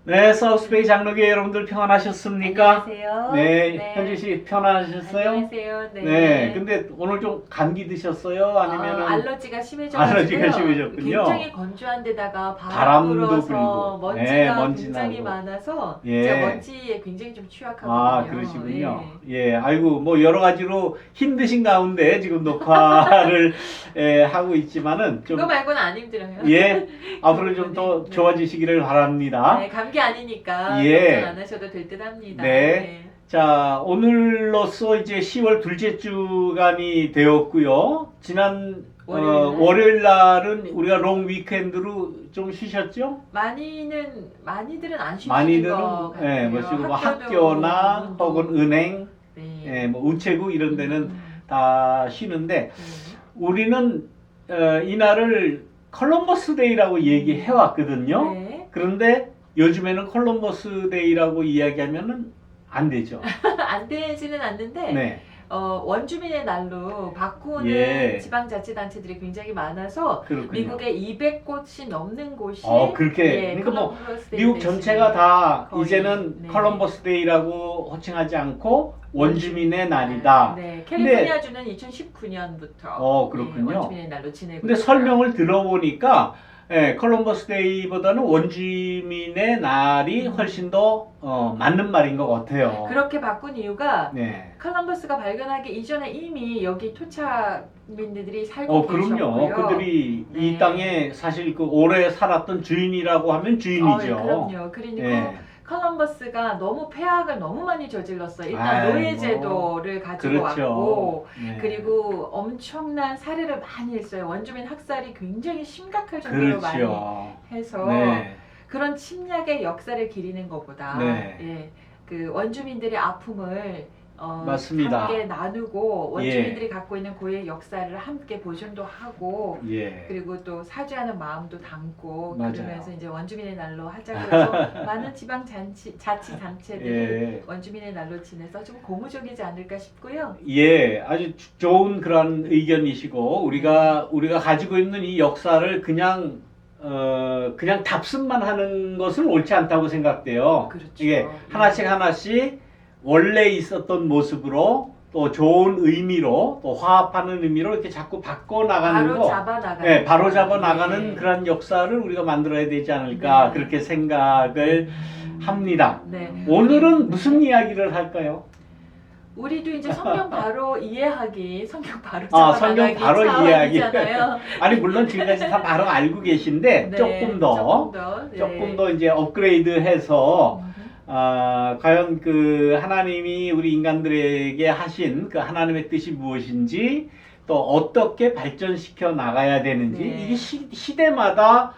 네, 사우스베이 장로교회 여러분들 평안하셨습니까? 안녕하세요. 네, 네. 현지 씨 평안하셨어요? 안녕하세요. 네. 네, 근데 오늘 좀 감기 드셨어요? 아니면은 알러지가 심해져가지고요. 알러지가 심해졌군요. 굉장히 건조한 데다가 바람도 불어서 불고, 먼지가 네, 먼지 굉장히 나고. 많아서 예. 제가 먼지에 굉장히 좀 취약하거든요. 아, 그러시군요. 예, 아이고, 뭐 여러 가지로 힘드신 가운데 지금 녹화를 하고 있지만은 좀, 그거 말고는 안 힘들어요. 예, 앞으로 좀 더 네. 좋아지시기를 바랍니다. 네, 감기 아니니까 예. 걱정 안 하셔도 될 듯 합니다. 네. 자, 오늘로써 이제 10월 둘째 주간이 되었고요. 지난 월요일 날은 우리가 롱 위켄드로 좀 쉬셨죠? 많이들은 안 쉬시는 많이들은 것 같아요. 예, 뭐 쉬고 뭐 학교도 학교나 운동. 혹은 은행, 네. 예, 뭐 우체국 이런 데는 음. 다 쉬는데 네. 우리는 이날을 컬럼버스 데이라고 얘기해 왔거든요. 네. 그런데 요즘에는 컬럼버스 데이라고 이야기하면은 안 되죠. 안 되지는 않는데 네. 원주민의 날로 바꾸는 예. 지방자치단체들이 굉장히 많아서 그렇군요. 미국에 200곳이 넘는 곳이 그렇게. 그러니까 뭐 컬럼버스 데이 미국 대신에 전체가 다 거의, 이제는 네. 컬럼버스 데이라고 호칭하지 않고 원주민의 날이다. 네, 캘리포니아주는 2019년부터 그렇군요. 원주민의 날로 지내고 근데 있어요. 설명을 들어보니까 컬럼버스 데이보다는 원주민의 날이 훨씬 더 맞는 말인 것 같아요. 그렇게 바꾼 이유가 네. 컬럼버스가 발견하기 이전에 이미 여기 토착민들이 살고 그럼요. 계셨고요. 그들이 네. 이 땅에 사실 그 오래 살았던 주인이라고 하면 주인이죠. 그럼요. 그리고 네. 컬럼버스가 너무 폐악을 너무 많이 저질렀어요. 일단 아이고. 노예제도를 가지고 그렇죠. 왔고 네. 그리고 엄청난 살해를 많이 했어요. 원주민 학살이 굉장히 심각할 정도로 많이 그렇죠. 해서 네. 그런 침략의 역사를 기리는 것보다 네. 그 원주민들의 아픔을 맞습니다. 함께 나누고 예. 원주민들이 갖고 있는 고유의 역사를 함께 보존도 하고 예. 그리고 또 사죄하는 마음도 담고 맞아요. 그러면서 이제 원주민의 날로 하자고 해서 많은 지방 자치단체들이 예. 원주민의 날로 지내서 좀 고무적이지 않을까 싶고요. 예, 아주 좋은 그런 의견이시고 우리가 가지고 있는 이 역사를 그냥 답습만 하는 것은 옳지 않다고 생각돼요. 그렇죠. 이게 하나씩 원래 있었던 모습으로 또 좋은 의미로 또 화합하는 의미로 이렇게 자꾸 바꿔 나가는 바로 거, 잡아 나가는 네, 바로 잡아 나가는 네. 그런 역사를 우리가 만들어야 되지 않을까 네. 그렇게 생각을 합니다. 네. 오늘은 무슨 이야기를 할까요? 우리도 이제 성경 바로 이해하기, 성경 바로 성경 잡아나가기 바로 이해하기. 차원이잖아요. 아니 물론 지금까지 다 바로 알고 계신데 네, 조금 더 네. 조금 더 이제 업그레이드해서 과연 그 하나님이 우리 인간들에게 하신 그 하나님의 뜻이 무엇인지 또 어떻게 발전시켜 나가야 되는지 네. 이게 시대마다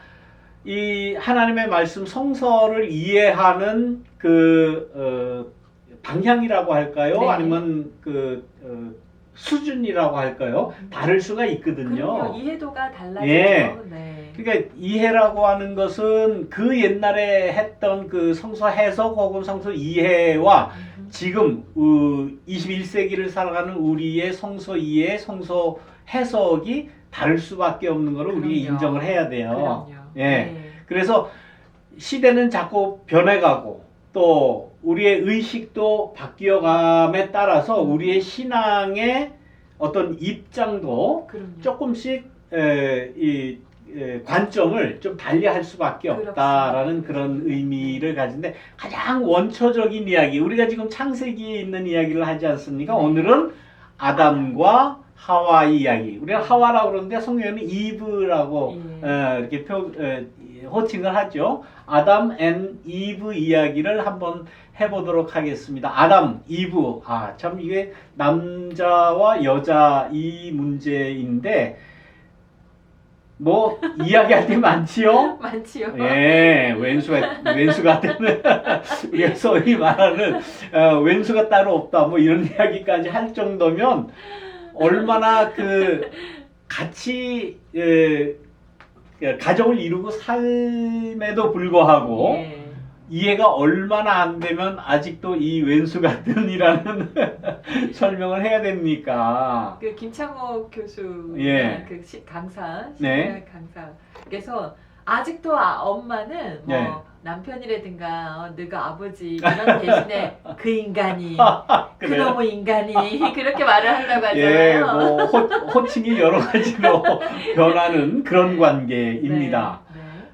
이 하나님의 말씀 성서를 이해하는 그 방향이라고 할까요? 네. 아니면 그 수준이라고 할까요? 다를 수가 있거든요. 그럼요. 이해도가 달라지죠. 예. 네. 그러니까 이해라고 하는 것은 그 옛날에 했던 그 성서 해석 혹은 성서 이해와 지금 21세기를 살아가는 우리의 성서 이해, 성서 해석이 다를 수밖에 없는 것을 우리 그럼요. 인정을 해야 돼요. 그럼요. 예. 네. 그래서 시대는 자꾸 변해가고 또 우리의 의식도 바뀌어감에 따라서 우리의 신앙의 어떤 입장도 그럼요. 조금씩 관점을 좀 달리할 수밖에 없다라는 그런 의미를 가진데 가장 원초적인 이야기 우리가 지금 창세기에 있는 이야기를 하지 않습니까? 네. 오늘은 아담과 하와 이야기. 우리가 하와라고 그러는데 성경에는 이브라고 이렇게 호칭을 하죠. 아담 앤 이브 이야기를 한번 해보도록 하겠습니다. 아담, 이브. 참 이게 남자와 여자 이 문제인데 뭐 이야기할 게 많지요? 많지요. 예, 왼수가 되는 우리가 소위 말하는 왼수가 따로 없다 뭐 이런 이야기까지 할 정도면 얼마나 그 같이 가정을 이루고 삶에도 불구하고 예. 이해가 얼마나 안 되면 아직도 이 왼수 같은이라는 설명을 해야 됩니까? 그 김창호 교수 예. 강사, 네. 강사께서 아직도 엄마는 뭐 네. 남편이라든가 너가 아버지 이런 대신에 그 인간이 그래요? 그놈의 인간이 그렇게 말을 한다고 예, 하잖아요. 뭐 호칭이 여러 가지로 변하는 그런 관계입니다.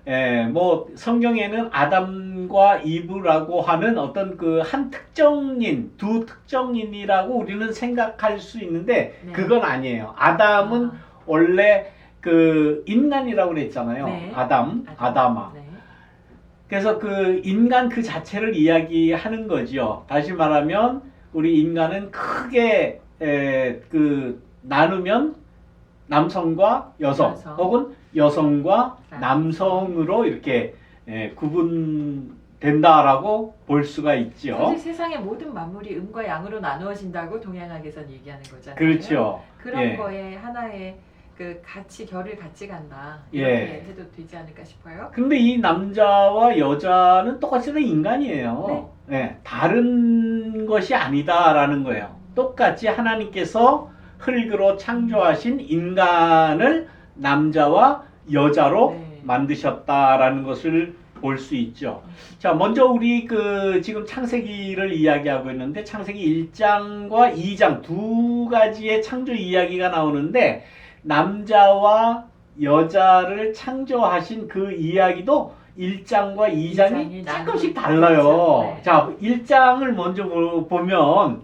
네. 예, 뭐 성경에는 아담과 이브라고 하는 어떤 그 한 특정인, 두 특정인이라고 우리는 생각할 수 있는데 네. 그건 아니에요. 아담은 아, 원래 그 인간이라고 그랬잖아요. 네. 아담아. 네. 그래서 그 인간 그 자체를 이야기하는 거죠. 다시 말하면 우리 인간은 크게 그 나누면 남성과 여성, 여성. 혹은 여성과 남성. 남성으로 이렇게 구분된다라고 볼 수가 있죠. 사실 세상의 모든 만물이 음과 양으로 나누어진다고 동양학에서는 얘기하는 거잖아요. 그렇죠. 그런 예. 거에 하나의 그 같이 결을 같이 간다 예. 이렇게 해도 되지 않을까 싶어요. 근데 이 남자와 여자는 똑같이 다 인간이에요. 예, 다른 것이 아니다라는 거예요. 똑같이 하나님께서 흙으로 창조하신 인간을 남자와 여자로 네. 만드셨다라는 것을 볼 수 있죠. 자, 먼저 우리 그 지금 창세기를 이야기하고 있는데 창세기 1장과 2장 두 가지의 창조 이야기가 나오는데 남자와 여자를 창조하신 그 이야기도 1장과 2장이 조금씩 달라요. 네. 자, 1장을 먼저 보면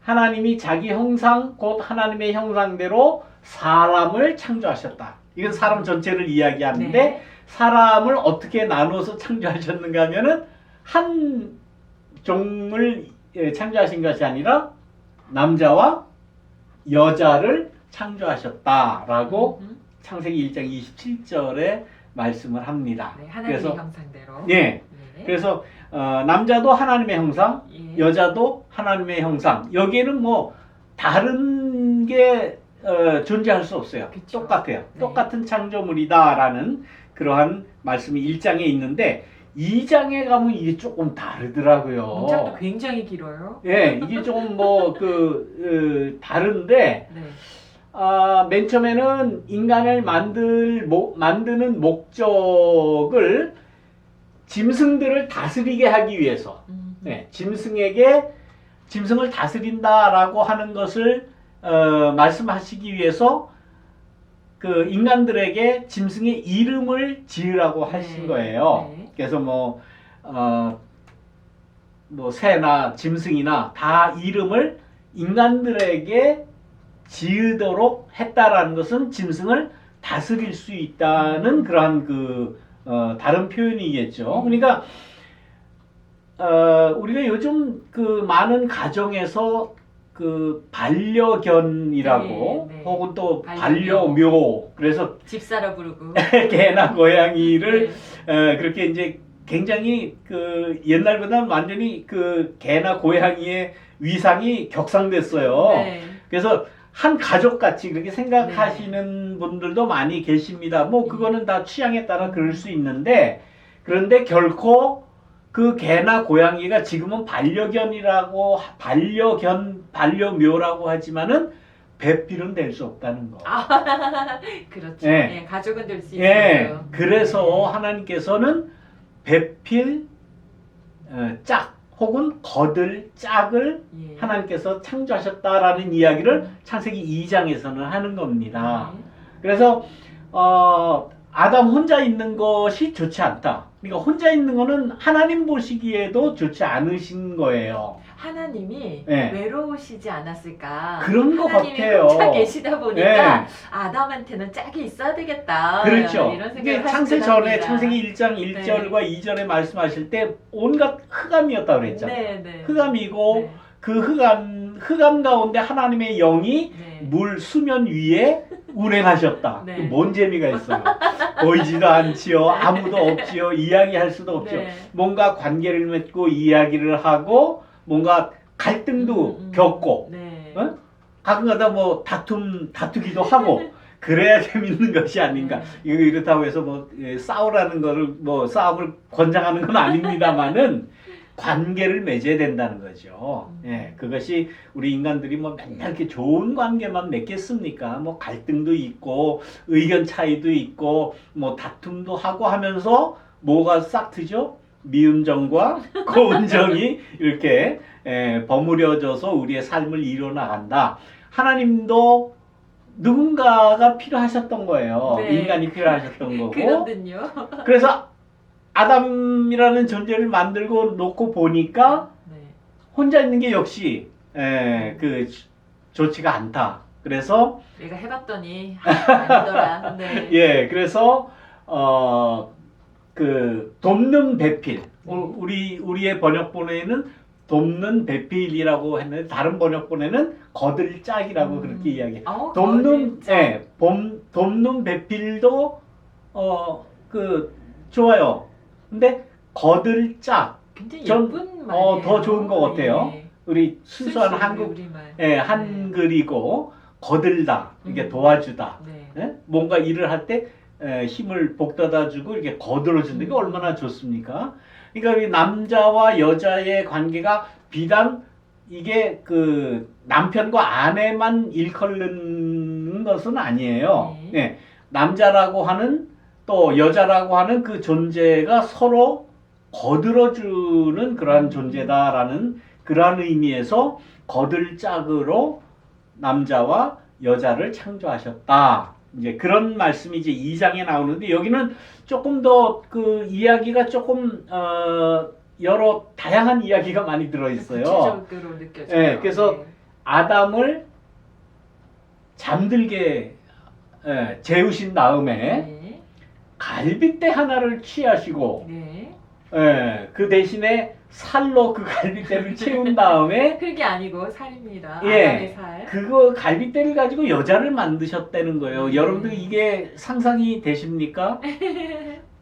하나님이 자기 형상 곧 하나님의 형상대로 사람을 창조하셨다. 이건 사람 전체를 이야기하는데 네. 사람을 어떻게 나눠서 창조하셨는가 하면은 한 종을 창조하신 것이 아니라 남자와 여자를 창조하셨다라고 창세기 1장 27절에 말씀을 합니다. 네, 하나님의 그래서 형상대로. 예. 네. 그래서 남자도 하나님의 형상, 예. 여자도 하나님의 형상. 여기에는 뭐 다른 게 존재할 수 없어요. 그쵸. 똑같아요. 네. 똑같은 창조물이다라는 그러한 말씀이 1장에 있는데 2장에 가면 이게 조금 다르더라고요. 문장도 굉장히 길어요. 예, 이게 조금 뭐 다른데 네. 맨 처음에는 인간을 만드는 목적을 짐승들을 다스리게 하기 위해서, 네, 짐승을 다스린다라고 하는 것을 말씀하시기 위해서 그 인간들에게 짐승의 이름을 지으라고 하신 네. 거예요. 네. 그래서 뭐 새나 짐승이나 다 이름을 인간들에게 지으도록 했다라는 것은 짐승을 다스릴 수 있다는 그러한 다른 표현이겠죠. 그러니까 우리가 요즘 그 많은 가정에서 그 반려견이라고 네, 네. 혹은 또 반려묘. 반려묘 그래서 집사라 부르고. 개나 고양이를 네. 그렇게 이제 굉장히 그 옛날보다는 완전히 그 개나 고양이의 위상이 격상됐어요. 네. 그래서 한 가족같이 그렇게 생각하시는 분들도 많이 계십니다. 뭐 그거는 다 취향에 따라 그럴 수 있는데 그런데 결코 그 개나 고양이가 지금은 반려묘라고 하지만은 배필은 될 수 없다는 거. 그렇죠. 예. 예, 가족은 될 수 예, 있어요. 그래서 하나님께서는 배필 짝 혹은 거들 짝을 예. 하나님께서 창조하셨다라는 이야기를 창세기 2장에서는 하는 겁니다. 네. 그래서 아담 혼자 있는 것이 좋지 않다. 그러니까 혼자 있는 거는 하나님 보시기에도 좋지 않으신 거예요. 하나님이 네. 외로우시지 않았을까? 그런 것 하나님이 같아요. 혼자 계시다 보니까 네. 아담한테는 짝이 있어야 되겠다. 그렇죠. 이런 이게 생각을 창세 하시긴 전에 합니다. 창세기 1장 1절과 2절에 말씀하실 때 온갖 흑암이었다 그랬잖아요. 네, 네. 흑암이고 네. 그 흑암 가운데 하나님의 영이 네. 물 수면 위에 운행하셨다. 네. 그 뭔 재미가 있어요? 보이지도 않지요. 아무도 없지요. 이야기할 수도 없죠. 네. 뭔가 관계를 맺고 이야기를 하고 뭔가 갈등도 겪고 네. 어? 가끔가다 뭐 다투기도 하고 그래야 재밌는 것이 아닌가. 이렇다고 해서 뭐 싸우라는 거를 뭐 싸움을 권장하는 건 아닙니다만은 관계를 맺어야 된다는 거죠. 예, 그것이 우리 인간들이 뭐 맨날 이렇게 좋은 관계만 맺겠습니까? 뭐 갈등도 있고 의견 차이도 있고 뭐 다툼도 하고 하면서 뭐가 싹 트죠? 미운 정과 고운 정이 이렇게 버무려져서 우리의 삶을 이뤄나간다. 하나님도 누군가가 필요하셨던 거예요. 네. 인간이 필요하셨던 거고. 그렇군요. 그래서 아담이라는 존재를 만들고 놓고 보니까 네. 혼자 있는 게 역시 좋지가 않다. 그래서 내가 해봤더니 아니더라. 네. 예, 그래서 돕는 배필. 우리의 번역본에는 돕는 배필이라고 했는데 다른 번역본에는 거들짝이라고 그렇게 이야기해요. 돕는 돕는 배필도 좋아요. 근데 거들짝 굉장히 전, 예쁜 말이에요. 더 좋은 것 같아요. 예. 우리 순수한 순수 한국 우리말. 한글이고 거들다 이게 도와주다. 네. 예? 뭔가 일을 할 때 힘을 복돋아주고 이렇게 거들어주는 게 얼마나 좋습니까? 그러니까 이 남자와 여자의 관계가 비단 이게 남편과 아내만 일컬는 것은 아니에요. 네. 예. 남자라고 하는 또 여자라고 하는 그 존재가 서로 거들어주는 그러한 존재다라는 그러한 의미에서 거들짝으로 남자와 여자를 창조하셨다. 이제 그런 말씀이 이제 2장에 나오는데 여기는 조금 더 이야기가 조금 여러 다양한 이야기가 많이 들어 있어요. 구체적으로 느껴져요. 예, 그래서 아담을 잠들게 재우신 다음에 네. 갈빗대 하나를 취하시고 네. 그 대신에 살로 그 갈빗대를 채운 다음에 흙이 아니고 살입니다. 예, 아담의 살. 그거 갈빗대를 가지고 여자를 만드셨다는 거예요. 여러분들 이게 상상이 되십니까?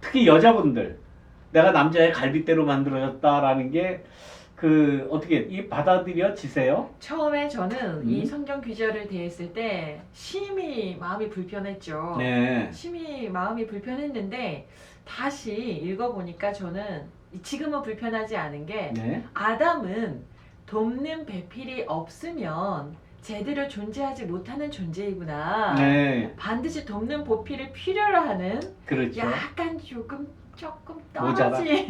특히 여자분들 내가 남자의 갈빗대로 만들어졌다라는 게 어떻게 이 받아들여지세요? 처음에 저는 이 성경 구절을 대했을 때 심히 마음이 불편했죠. 네. 심히 마음이 불편했는데 다시 읽어보니까 저는 지금은 불편하지 않은 게 네. 아담은 돕는 배필이 없으면 제대로 존재하지 못하는 존재이구나. 네. 반드시 돕는 보필을 필요로 하는 그렇죠. 약간 조금 모자라. 떨어진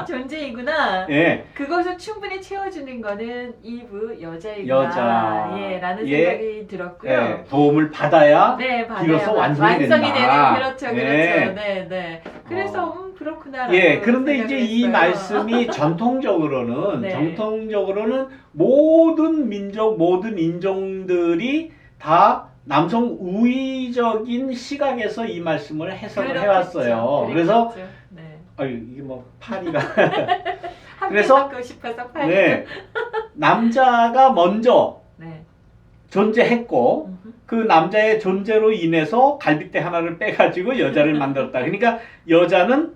존재이구나. 예. 그것을 충분히 채워주는 거는 이브 여자이구나. 여자. 예, 라는 예. 생각이 들었고요. 예. 도움을 받아야 네, 받아야 비로소 완성이 되는 된다. 그렇죠, 예. 네, 네. 그래서 그렇구나. 예, 그런데 이제 이 말씀이 전통적으로는 네. 모든 민족, 모든 인종들이 다 남성 우위적인 시각에서 이 말씀을 해석을 해왔어요. 그래서 네. 이게 뭐 파리가 함께 그래서 받고 싶어서 파리. 네, 남자가 먼저 네. 존재했고 그 남자의 존재로 인해서 갈빗대 하나를 빼가지고 여자를 만들었다. 그러니까 여자는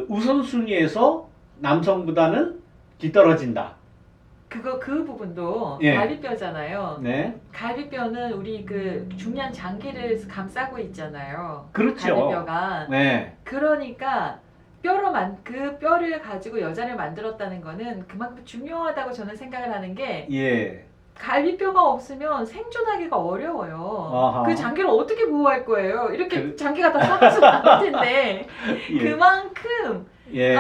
우선순위에서 남성보다는 뒤떨어진다. 그 부분도 예. 갈비뼈잖아요. 네, 갈비뼈는 우리 중요한 장기를 감싸고 있잖아요. 그렇죠. 갈비뼈가. 네, 그러니까 그 뼈를 가지고 여자를 만들었다는 거는 그만큼 중요하다고 저는 생각을 하는 게 예, 갈비뼈가 없으면 생존하기가 어려워요. 아하. 그 장기를 어떻게 보호할 거예요? 이렇게 그- 장기가 다 썩어서 나올 텐데 예, 그만큼 예.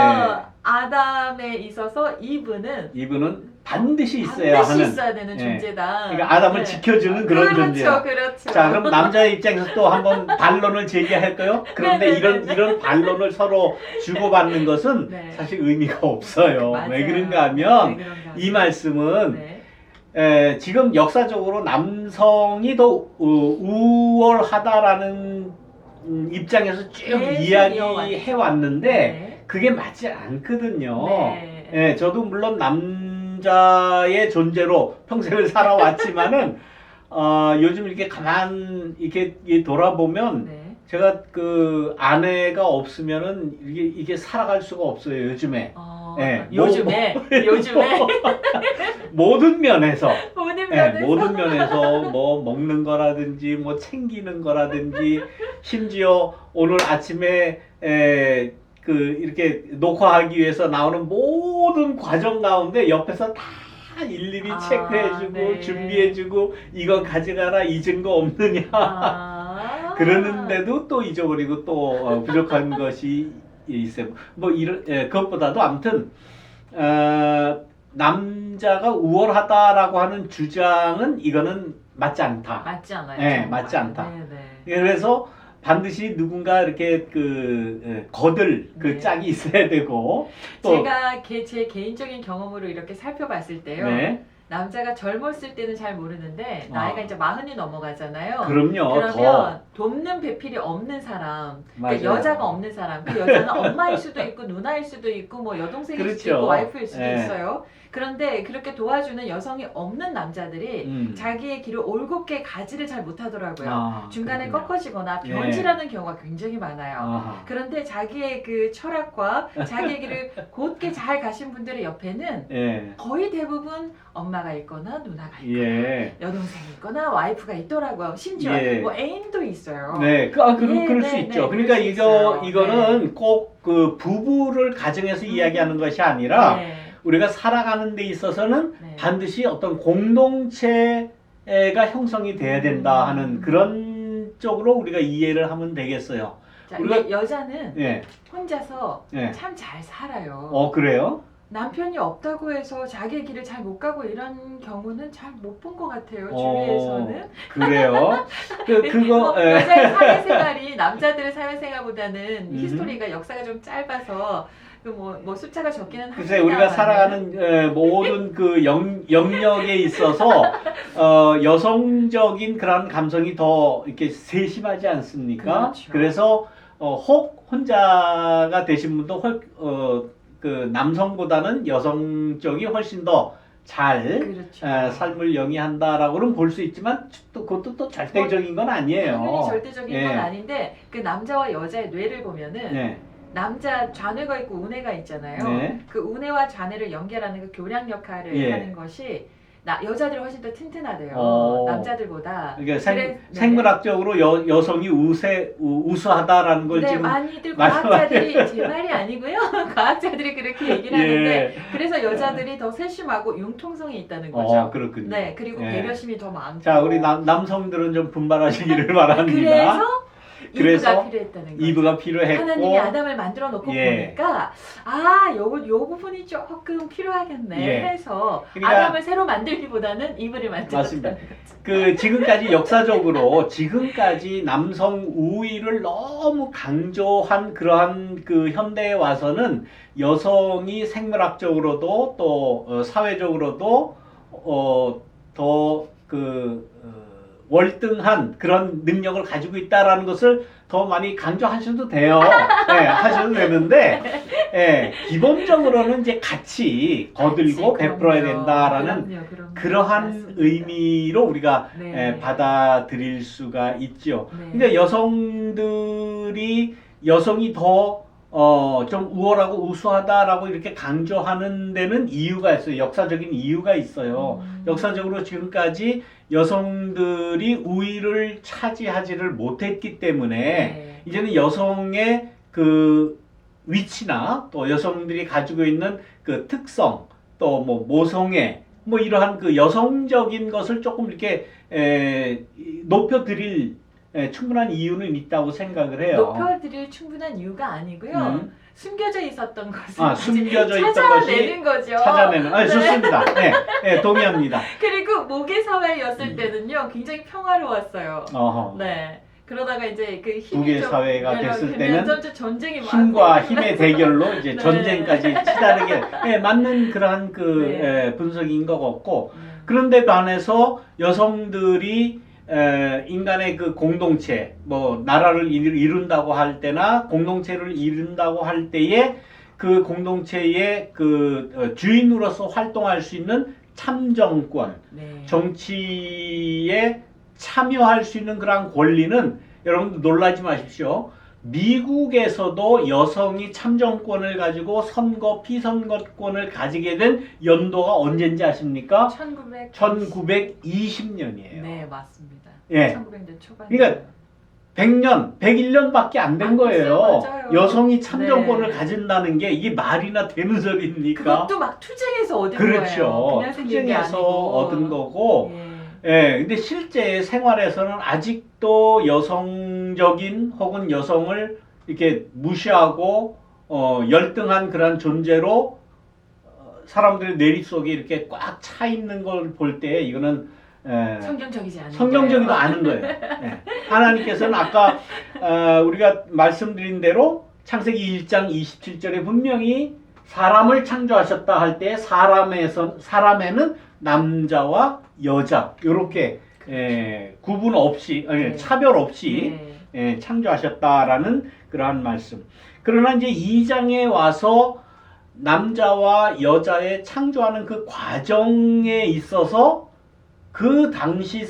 아담에 있어서 이브는 이분은 반드시 있어야 반드시 하는. 있어야 되는 예. 존재다. 그러니까 아담을 네. 지켜주는 그런 존재야. 그렇죠. 자, 그럼 남자의 입장에서 또 한번 반론을 제기할까요? 그런데 네네네. 이런 반론을 서로 주고받는 것은 네. 사실 의미가 없어요. 맞아요. 왜 그런가 하면 왜 그런가 이 말씀은 네. 지금 역사적으로 남성이 더 우월하다라는 입장에서 쭉 계속 이야기해 왔는데 네. 그게 맞지 않거든요. 네. 예, 저도 물론 남자의 존재로 평생을 살아왔지만은 요즘 이렇게 이렇게 돌아보면 네. 제가 아내가 없으면은 이게 살아갈 수가 없어요, 요즘에. 네, 요즘에 모든 면에서 모든 네, 면에서 모든 면에서 뭐 먹는 거라든지 뭐 챙기는 거라든지 심지어 오늘 아침에 그 이렇게 녹화하기 위해서 나오는 모든 과정 가운데 옆에서 다 일일이 체크해주고 네. 준비해주고 이거 가져가라 이 증거 없느냐 그러는데도 또 잊어버리고 또 부족한 것이 있어요. 뭐 이런 그것보다도 아무튼 남자가 우월하다라고 하는 주장은 이거는 맞지 않다. 맞지 않아요. 네, 정말. 맞지 않다. 네, 네. 그래서 반드시 누군가 이렇게 거들 네. 짝이 있어야 되고 또 제가 제 개인적인 경험으로 이렇게 살펴봤을 때요. 네. 남자가 젊었을 때는 잘 모르는데 나이가 이제 40이 넘어가잖아요. 그럼요. 그러면 돕는 배필이 없는 사람, 그러니까 맞아요. 여자가 없는 사람, 그 여자는 엄마일 수도 있고 누나일 수도 있고 뭐 여동생일 수도 그렇죠. 있고 와이프일 수도 예. 있어요. 그런데 그렇게 도와주는 여성이 없는 남자들이 자기의 길을 올곧게 가지를 잘 못하더라고요. 중간에 그렇군요. 꺾어지거나 예. 변질하는 경우가 굉장히 많아요. 아하. 그런데 자기의 그 철학과 자기의 길을 곧게 잘 가신 분들의 옆에는 예. 거의 대부분 엄마가 있거나 누나가 있거나 예. 여동생이 있거나 와이프가 있더라고요. 심지어 예. 뭐 애인도 있어요. 네, 그럴 수 네, 있죠. 네, 그러니까 그럴 수 있어요. 이거는 꼭 그 부부를 가정에서 이야기하는 것이 아니라 네. 우리가 살아가는 데 있어서는 네. 반드시 어떤 공동체가 형성이 돼야 된다 하는 그런 쪽으로 우리가 이해를 하면 되겠어요. 자, 우리가- 여자는 예, 혼자서 예. 참 잘 살아요. 그래요? 남편이 없다고 해서 자기의 길을 잘 못 가고 이런 경우는 잘 못 본 것 같아요. 어, 주위에서는. 그래요? 그거, 뭐 예. 여자의 사회생활이 남자들의 사회생활보다는 음. 히스토리가 역사가 좀 짧아서 뭐 숫자가 적기는 글쎄 우리가 살아가는 모든 그 영역에 있어서 여성적인 그런 감성이 더 이렇게 세심하지 않습니까? 그렇죠. 그래서 혹 혼자가 되신 분도 그 남성보다는 여성 쪽이 훨씬 더 잘 그렇죠. 삶을 영위한다라고는 볼 수 있지만 또 그것도 또 절대적인 건 아니에요. 당연히 절대적인 예. 건 아닌데 그 남자와 여자의 뇌를 보면은 네. 남자 좌뇌가 있고 우뇌가 있잖아요. 네. 그 우뇌와 좌뇌를 연결하는 그 교량 역할을 예. 하는 것이 여자들이 훨씬 더 튼튼하대요. 그러니까 남자들보다. 네. 생물학적으로 여성이 우수하다라는 걸 네, 지금 많이들 맞아, 과학자들이 제 말이 아니고요. 과학자들이 그렇게 얘기를 예. 하는데 그래서 여자들이 더 세심하고 융통성이 있다는 거죠. 그렇군요. 네, 그리고 예. 배려심이 더 많고. 자, 우리 남성들은 좀 분발하시기를 바랍니다. 그래서 그래서 이브가 필요했다는 거죠. 이브가 필요했고, 하나님이 아담을 만들어 놓고 예. 보니까 요 부분이 조금 필요하겠네 예. 해서 그러니까- 아담을 새로 만들기보다는 이브를 맞습니다. 만들었다는 거죠. 그 지금까지 남성 우위를 너무 강조한 그러한 그 현대에 와서는 여성이 생물학적으로도 또 사회적으로도 더 월등한 그런 능력을 가지고 있다라는 것을 더 많이 강조하셔도 돼요. 네, 하셔도 되는데, 기본적으로는 이제 같이 거들고 그치, 베풀어야 그럼요. 된다라는 그럼요. 그러한 맞습니다. 의미로 우리가 네. 받아들일 수가 있죠. 네. 근데 여성이 더 좀 우월하고 우수하다라고 이렇게 강조하는 데는 이유가 있어요. 역사적인 이유가 있어요. 역사적으로 지금까지 여성들이 우위를 차지하지를 못했기 때문에 네. 이제는 여성의 그 위치나 또 여성들이 가지고 있는 그 특성 또 뭐 모성애 뭐 이러한 그 여성적인 것을 조금 이렇게 높여드릴 충분한 이유는 있다고 생각을 해요. 높여드릴 충분한 이유가 아니고요. 숨겨져 있었던 것을 숨겨져 있던 찾아내는 거죠. 찾아내는. 네. 좋습니다. 네, 동의합니다. 그리고 모계 사회였을 때는요, 굉장히 평화로웠어요. 어허. 네. 그러다가 이제 그 힘이 무계 좀 사회가 됐을 때는 점점 전쟁이 힘과 많고 힘의 대결로 이제 네. 전쟁까지 치달게 맞는 그러한 네. 분석인 것 같고 그런데 반해서 여성들이 인간의 그 공동체, 뭐 나라를 이룬다고 할 때나 공동체를 이룬다고 할 때에 그 공동체의 그 주인으로서 활동할 수 있는 참정권, 네. 정치에 참여할 수 있는 그런 권리는 여러분들 놀라지 마십시오. 미국에서도 여성이 참정권을 가지고 선거, 피선거권을 가지게 된 연도가 언제인지 아십니까? 1920년이에요. 네, 맞습니다. 예. 1900년 초반. 그러니까 100년, 101년밖에 안 된 거예요. 맞아요. 여성이 참정권을 네. 가진다는 게 이게 말이나 되는 소리입니까? 그것도 막 투쟁해서 얻은 거예요. 그렇죠. 그냥 생긴 게 투쟁해서 아니고. 얻은 거고. 예. 예, 근데 실제 생활에서는 아직도 여성적인 혹은 여성을 이렇게 무시하고 열등한 그런 존재로 사람들의 내리 속에 이렇게 꽉 차 있는 걸 볼 때 이거는 성경적이지 않은 성경적이도 거예요. 않은 거예요. 예. 하나님께서는 아까 우리가 말씀드린 대로 창세기 1장 27절에 분명히 사람을 창조하셨다 할 때 사람에는 남자와 여자 이렇게 구분 없이 네. 차별 없이 네. 창조하셨다라는 그러한 말씀. 그러나 이제 2장에 와서 남자와 여자의 창조하는 그 과정에 있어서 그 당시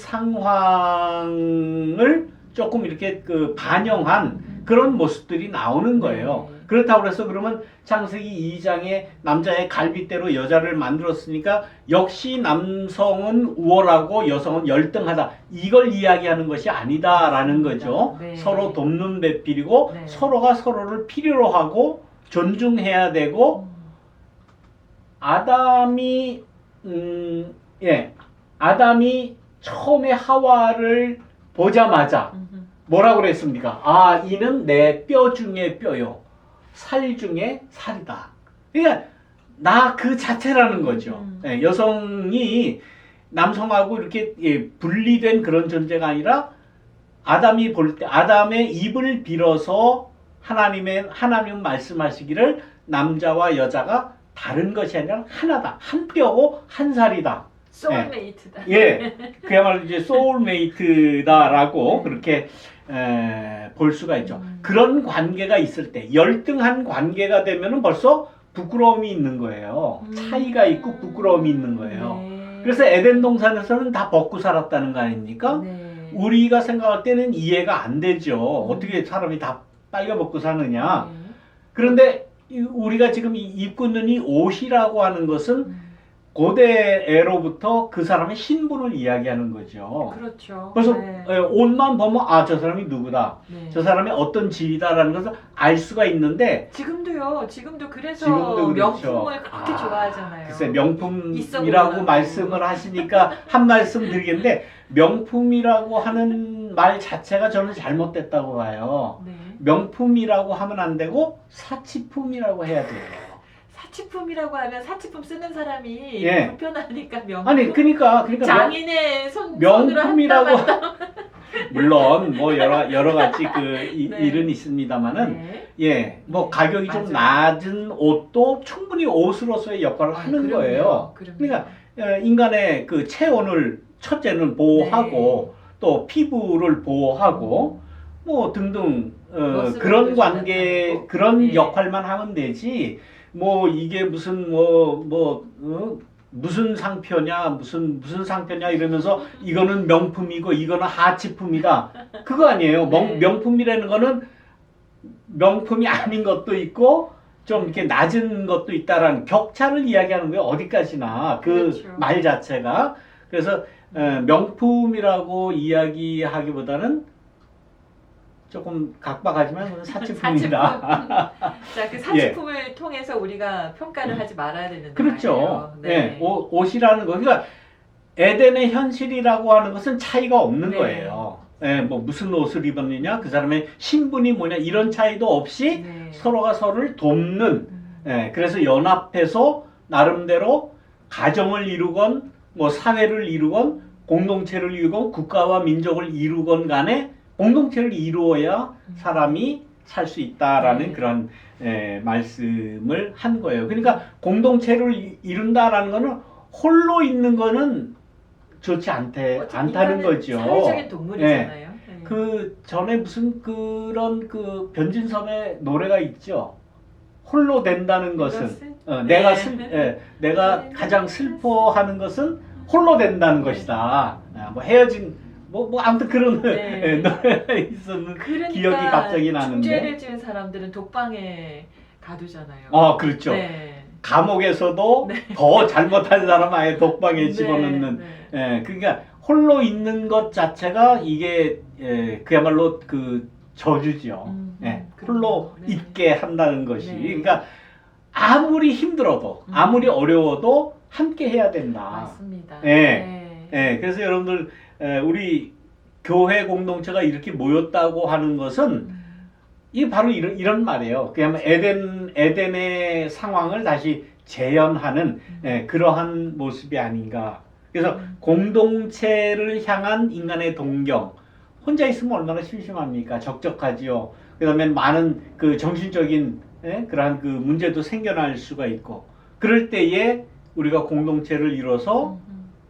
상황을 조금 이렇게 그 반영한 그런 모습들이 나오는 거예요. 네. 그렇다고 해서 그러면 창세기 2장에 남자의 갈빗대로 여자를 만들었으니까 역시 남성은 우월하고 여성은 열등하다. 이걸 이야기하는 것이 아니다라는 거죠. 네. 서로 돕는 배필이고 네. 서로가 서로를 필요로 하고 존중해야 되고 아담이 처음에 하와를 보자마자 뭐라고 그랬습니까? 아, 이는 내 뼈 중에 뼈요. 살 중에 살이다. 그러니까 나 그 자체라는 거죠. 여성이 남성하고 이렇게 분리된 그런 존재가 아니라 아담이 볼 때 아담의 입을 빌어서 하나님은 말씀하시기를 남자와 여자가 다른 것이 아니라 하나다. 한 뼈고 한 살이다. 소울메이트다. 예, 그야말로 이제 소울메이트다라고 그렇게 볼 수가 있죠. 그런 관계가 있을 때 열등한 관계가 되면은 벌써 부끄러움이 있는 거예요. 차이가 있고 부끄러움이 있는 거예요. 네. 그래서 에덴 동산에서는 다 벗고 살았다는 거 아닙니까? 네. 우리가 생각할 때는 이해가 안 되죠. 어떻게 사람이 다 빨려 벗고 사느냐. 네. 그런데 우리가 지금 입고 있는 이 옷이라고 하는 것은 고대에로부터 그 사람의 신분을 이야기하는 거죠. 그렇죠. 그래서 네. 옷만 보면 아, 저 사람이 누구다. 네. 저 사람이 어떤 지위다라는 것을 알 수가 있는데 지금도요. 지금도 그래서 지금도 그렇죠. 명품을 그렇게 좋아하잖아요. 글쎄 있어 명품이라고 보이려고. 말씀을 하시니까 한 말씀 드리겠는데 명품이라고 하는 말 자체가 저는 잘못됐다고 봐요. 네. 명품이라고 하면 안 되고 사치품이라고 해야 돼요. 사치품이라고 하면 사치품 쓰는 사람이 예. 불편하니까 명품. 아니 그러니까 장인의 손으로 명품이라고 한다 물론 뭐 여러 가지 그 네. 일은 있습니다만은 네. 예, 뭐 가격이 좀 맞아요. 낮은 옷도 충분히 옷으로서의 역할을 하는 그럼요. 거예요. 그럼요. 그러니까 인간의 그 체온을 첫째는 보호하고 또 피부를 보호하고 뭐 등등 그런 관계 나타나고. 그런 네. 역할만 하면 되지. 뭐 이게 무슨 무슨 상표냐 무슨 상표냐 이러면서 이거는 명품이고 이거는 하치품이다. 그거 아니에요. 네. 명품이라는 거는 명품이 아닌 것도 있고 좀 이렇게 낮은 것도 있다라는 격차를 이야기하는 거예요. 어디까지나 그 그렇죠. 말 자체가. 그래서 명품이라고 이야기하기보다는 조금 각박하지만 사치품이다. 자, 그 사치품을 통해서 우리가 평가를 하지 말아야 되는 그렇죠. 거예요. 네. 옷이라는 거. 그러니까 에덴의 현실이라고 하는 것은 차이가 없는 네. 거예요. 네, 뭐 무슨 옷을 입었느냐, 그 사람의 신분이 뭐냐 이런 차이도 없이 네. 서로가 서로를 돕는. 그래서 연합해서 나름대로 가정을 이루건 뭐 사회를 이루건 공동체를 이루건 국가와 민족을 이루건 간에 공동체를 이루어야 사람이 살 수 있다라는 네. 그런 말씀을 한 거예요. 그러니까 공동체를 이룬다라는 거는 홀로 있는 거는 좋지 않다는 거죠. 사회적인 동물이잖아요. 네. 그 전에 무슨 그런 그 변진섭의 노래가 있죠. 홀로 된다는 것은 내가 내가 가장 슬퍼하는 것은 홀로 된다는 것이다. 뭐 헤어진 뭐 아무튼 그런 노래가 있었는 그러니까 기억이 갑자기 나는데. 중죄를 지은 사람들은 독방에 가두잖아요. 그렇죠. 네. 감옥에서도 더 잘못한 사람 아예 독방에 네, 집어넣는. 네. 그러니까 홀로 있는 것 자체가 이게 그야말로 그 저주죠. 예, 홀로 네. 있게 한다는 것이. 네. 그러니까 아무리 힘들어도 아무리 어려워도 함께 해야 된다. 맞습니다. 예. 예, 그래서 여러분들 우리 교회 공동체가 이렇게 모였다고 하는 것은 이게 바로 이런 말이에요. 그냥 에덴의 상황을 다시 재현하는 그러한 모습이 아닌가. 그래서 공동체를 향한 인간의 동경. 혼자 있으면 얼마나 심심합니까? 적적하지요. 그다음에 많은 그 정신적인 그러한 그 문제도 생겨날 수가 있고. 그럴 때에 우리가 공동체를 이뤄서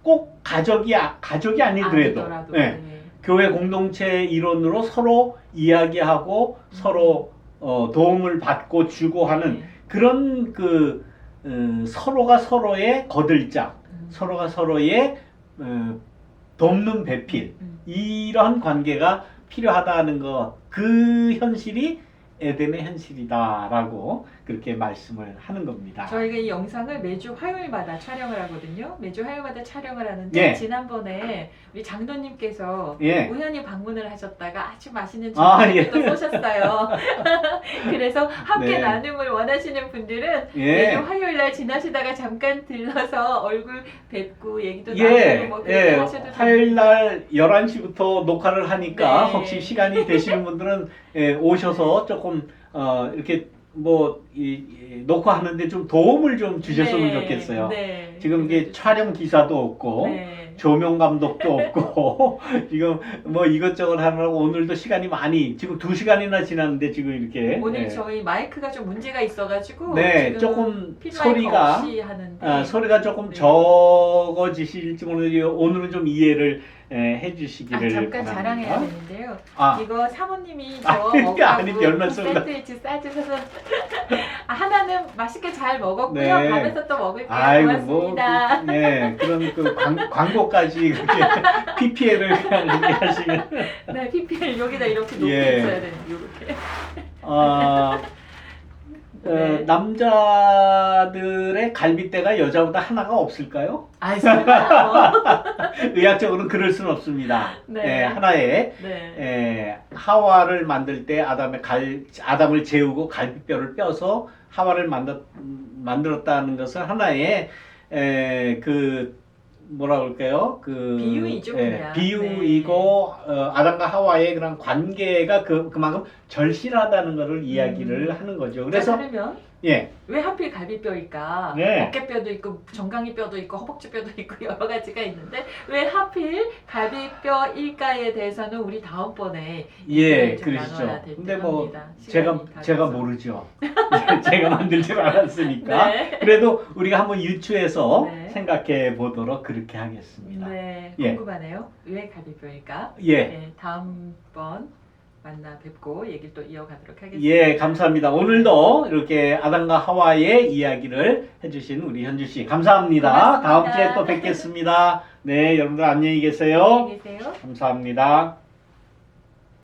꼭 가족이 아니더라도 교회 공동체 일원으로 서로 이야기하고 서로 도움을 받고 주고 하는 그런 그 서로가 서로의 거들짝, 서로가 서로의 돕는 배필 이런 관계가 필요하다는 것, 그 현실이 에덴의 현실이다라고 그렇게 말씀을 하는 겁니다. 저희가 이 영상을 매주 화요일마다 촬영을 하거든요. 매주 화요일마다 촬영을 하는데 예. 지난번에 우리 장로님께서 예. 우연히 방문을 하셨다가 아주 맛있는 아, 점심도 쏘셨어요. 그래서 함께 네. 나눔을 원하시는 분들은 예. 매주 화요일날 지나시다가 잠깐 들러서 얼굴 뵙고 얘기도 예, 나누고 뭐 그렇게 하셔도 됩니다. 화요일날 11시부터 녹화를 하니까 네. 혹시 시간이 되시는 분들은 오셔서 조금 이렇게 뭐 녹화하는데 좀 도움을 좀 주셨으면 좋겠어요. 네. 지금 이게 촬영 기사도 없고 네. 조명 감독도 없고 지금 뭐 이것저것 하느라고 오늘도 시간이 많이 지금 2시간이나 지났는데 지금 이렇게 오늘 저희 마이크가 좀 문제가 있어가지고 네, 지금 조금 핀 마이크 소리가 없이 하는데 소리가 조금 네. 적어지실지 모르는데 오늘은 좀 이해를 해주시기를 잠깐 바랍니다. 자랑해야 되는데요. 아, 이거 사모님이 저 아니, 먹고 아니, 별 말씀을 샌드위치 싸주셔서 하나는 맛있게 잘 먹었고요. 네. 밤에서 또 먹을게요. 아이고 고맙습니다. 그런 그 광고까지 그렇게 PPL을 그냥 이렇게 하시면 네, PPL 여기다 이렇게 놓고 예. 있어야 되는 이렇게. 네. 남자들의 갈빗대가 여자보다 하나가 없을까요? 아, 설마. 의학적으로는 그럴 수는 없습니다. 네. 하나의 네. 하와를 만들 때 아담을 재우고 갈빗뼈를 뼈서 하와를 만들었다는 것은 하나의 그 뭐라 그럴까요? 그 비유이죠, 그냥. 비유이고 아담과 하와의 그런 관계가 그만큼 절실하다는 것을 이야기를 하는 거죠. 그래서 그러면 예. 왜 하필 갈비뼈일까? 네. 어깨뼈도 있고 정강이 뼈도 있고 허벅지뼈도 있고 여러 가지가 있는데 왜 하필 갈비뼈일까에 대해서는 우리 다음번에 예, 좀 그러시죠. 나눠야 될 근데 듯 뭐 합니다. 제가 시간이 가져서. 모르죠. 제가 만들지 않았으니까. 네. 그래도 우리가 한번 유추해서 네. 생각해 보도록 그렇게 하겠습니다. 네, 예. 궁금하네요. 왜 갈비뼈일까? 예. 네, 다음번 만나 뵙고 얘기를 또 이어가도록 하겠습니다. 예, 감사합니다. 오늘도 이렇게 아담과 하와의 이야기를 해주신 우리 현주 씨 감사합니다. 고맙습니다. 다음 주에 또 뵙겠습니다. 네, 여러분들 안녕히 계세요. 안녕히 계세요. 감사합니다.